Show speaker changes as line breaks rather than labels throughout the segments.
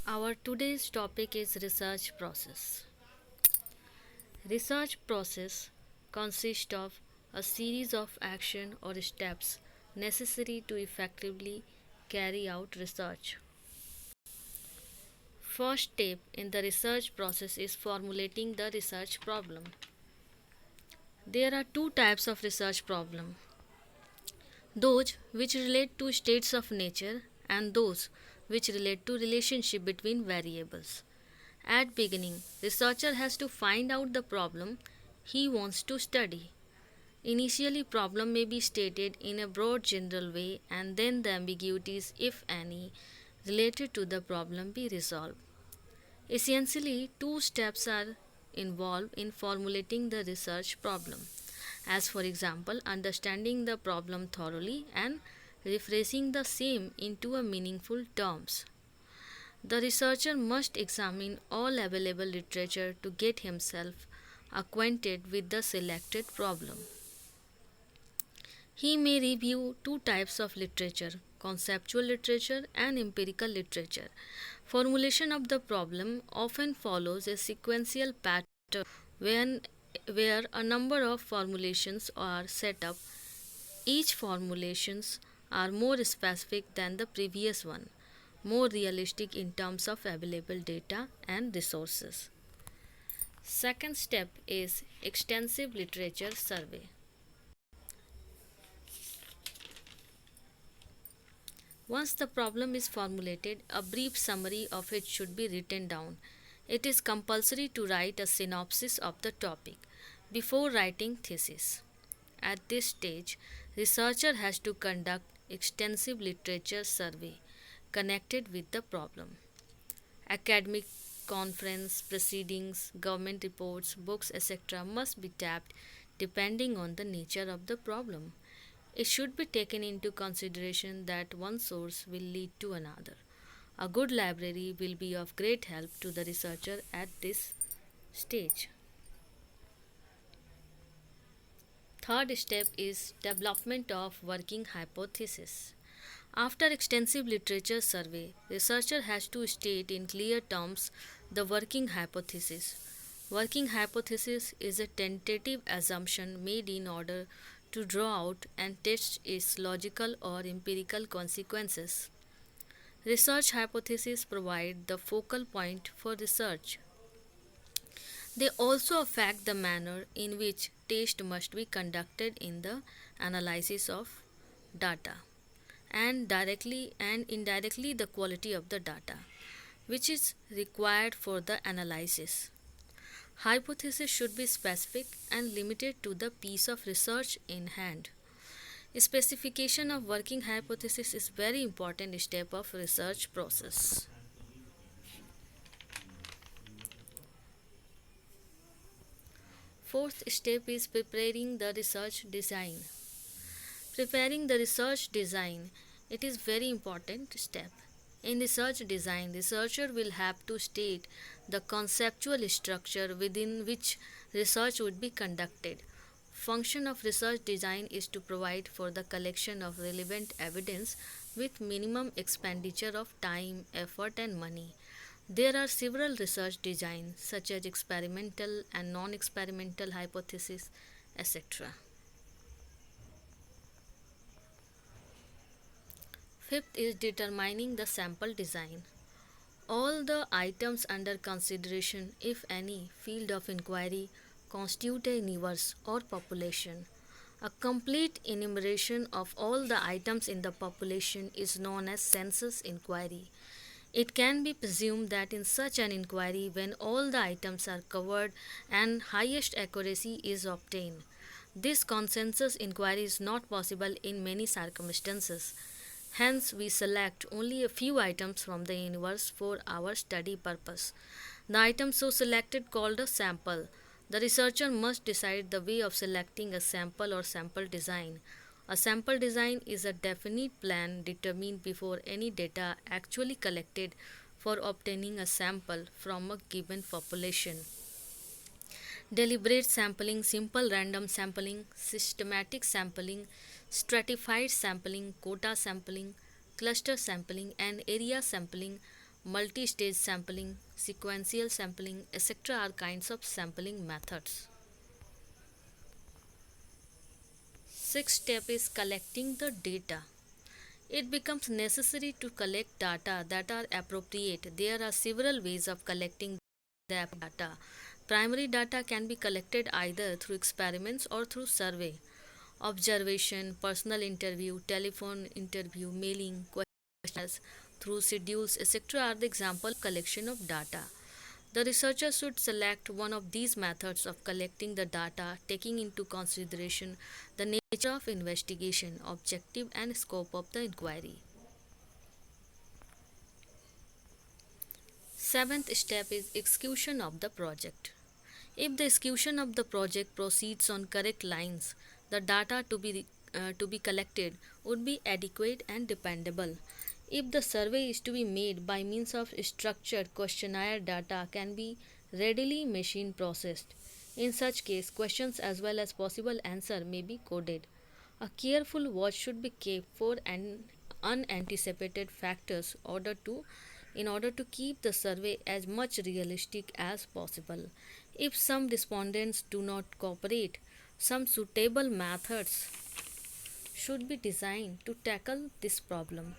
Our today's topic is research process. Research process consists of a series of action or steps necessary to effectively carry out research. First step in the research process is formulating the research problem. There are two types of research problem: those which relate to states of nature and those which relate to relationship between variables. At beginning, researcher has to find out the problem he wants to study. Initially, problem may be stated in a broad general way and then the ambiguities, if any, related to the problem be resolved. Essentially, two steps are involved in formulating the research problem, as for example, understanding the problem thoroughly and rephrasing the same into a meaningful terms. The researcher must examine all available literature to get himself acquainted with the selected problem. He may review two types of literature: conceptual literature and empirical literature. Formulation of the problem often follows a sequential pattern when, where a number of formulations are set up. Each formulations are more specific than the previous one, more realistic in terms of available data and resources. Second step is extensive literature survey. Once the problem is formulated, a brief summary of it should be written down. It is compulsory to write a synopsis of the topic before writing thesis. At this stage, researcher has to conduct extensive literature survey connected with the problem. Academic conference proceedings, government reports, books, etc. must be tapped depending on the nature of the problem. It should be taken into consideration that one source will lead to another. A good library will be of great help to the researcher at this stage. Third step is development of working hypothesis. After extensive literature survey, researcher has to state in clear terms the working hypothesis. Working hypothesis is a tentative assumption made in order to draw out and test its logical or empirical consequences. Research hypotheses provide the focal point for research. They also affect the manner in which test must be conducted in the analysis of data, and directly and indirectly the quality of the data which is required for the analysis. Hypothesis should be specific and limited to the piece of research in hand. Specification of working hypothesis is very important step of research process. Fourth step is preparing the research design. Preparing the research design, it is very important step. In research design, researcher will have to state the conceptual structure within which research would be conducted. Function of research design is to provide for the collection of relevant evidence with minimum expenditure of time, effort and money. There are several research designs such as experimental and non-experimental hypothesis, etc. Fifth is determining the sample design. All the items under consideration, if any, field of inquiry constitute a universe or population. A complete enumeration of all the items in the population is known as census inquiry. It can be presumed that in such an inquiry, when all the items are covered and highest accuracy is obtained, this consensus inquiry is not possible in many circumstances. Hence, we select only a few items from the universe for our study purpose. The item so selected called a sample. The researcher must decide the way of selecting a sample or sample design. A sample design is a definite plan determined before any data actually collected for obtaining a sample from a given population. Deliberate sampling, simple random sampling, systematic sampling, stratified sampling, quota sampling, cluster sampling, and area sampling multi stage sampling, sequential sampling, etc. are kinds of sampling methods. Sixth step is collecting the data. It becomes necessary to collect data that are appropriate. There are several ways of collecting the data. Primary data can be collected either through experiments or through survey, observation, personal interview, telephone interview, mailing, questionnaires, through schedules, etc. are the example of collection of data. The researcher should select one of these methods of collecting the data, taking into consideration the nature of investigation, objective, and scope of the inquiry. Seventh step is execution of the project. If the execution of the project proceeds on correct lines, the data to be collected would be adequate and dependable. If the survey is to be made by means of structured questionnaire, data can be readily machine processed. In such case, questions as well as possible answer may be coded. A careful watch should be kept for unanticipated factors in order to keep the survey as much realistic as possible. If some respondents do not cooperate, some suitable methods should be designed to tackle this problem.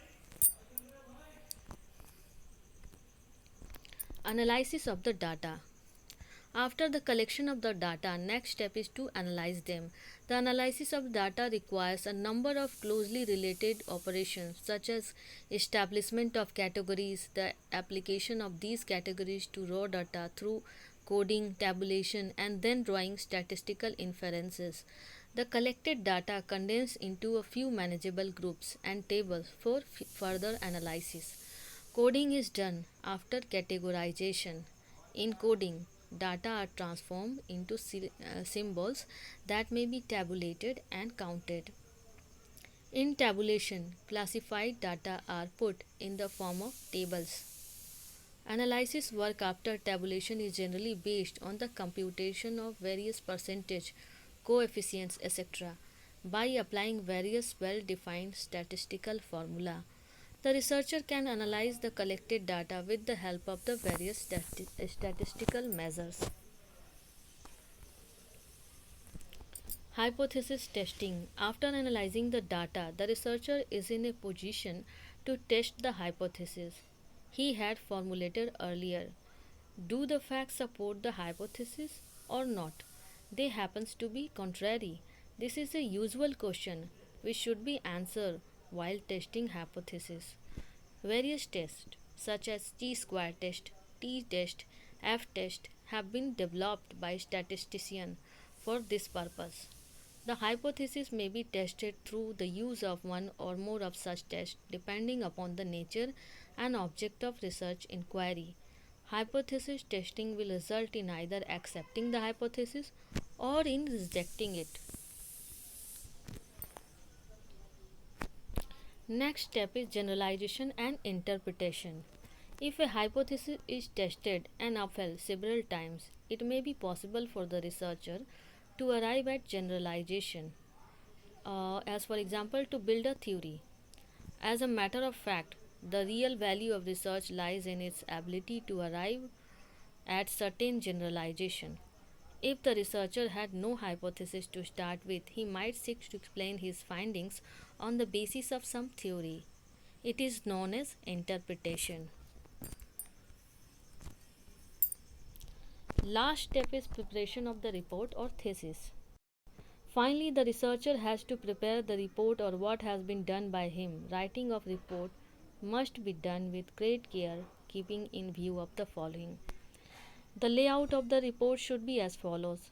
Analysis of the data. After the collection of the data, next step is to analyze them. The analysis of data requires a number of closely related operations such as establishment of categories, the application of these categories to raw data through coding, tabulation, and then drawing statistical inferences. The collected data condensed into a few manageable groups and tables for further analysis. Coding is done after categorization. In coding, data are transformed into symbols that may be tabulated and counted. In tabulation, classified data are put in the form of tables. Analysis work after tabulation is generally based on the computation of various percentage, coefficients, etc. by applying various well-defined statistical formula. The researcher can analyze the collected data with the help of the various statistical measures. Hypothesis testing. After analyzing the data, the researcher is in a position to test the hypothesis he had formulated earlier. Do the facts support the hypothesis or not? They happens to be contrary. This is a usual question which should be answered while testing hypothesis. Various tests such as T-square test, T-test, F-test have been developed by statisticians for this purpose. The hypothesis may be tested through the use of one or more of such tests depending upon the nature and object of research inquiry. Hypothesis testing will result in either accepting the hypothesis or in rejecting it. Next step is generalization and interpretation. If a hypothesis is tested and upheld several times, it may be possible for the researcher to arrive at generalization. As for example, to build a theory. As a matter of fact, the real value of research lies in its ability to arrive at certain generalization. If the researcher had no hypothesis to start with, he might seek to explain his findings on the basis of some theory. It is known as interpretation. Last step is preparation of the report or thesis. Finally, the researcher has to prepare the report or what has been done by him. Writing of report must be done with great care, keeping in view of the following. The layout of the report should be as follows: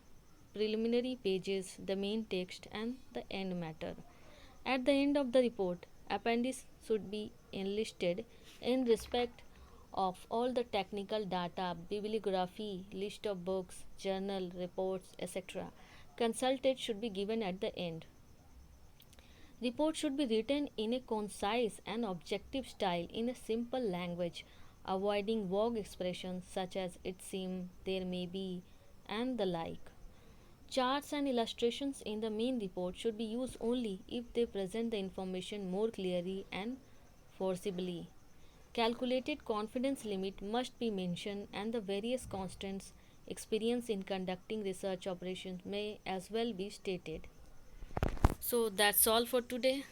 preliminary pages, the main text, and the end matter. At the end of the report, appendix should be enlisted in respect of all the technical data, bibliography, list of books, journal, reports, etc. consulted should be given at the end. Report should be written in a concise and objective style in a simple language, avoiding vague expressions such as it seems, there may be, and the like. Charts and illustrations in the main report should be used only if they present the information more clearly and forcibly. Calculated confidence limit must be mentioned, and the various constants experienced in conducting research operations may as well be stated. So that's all for today.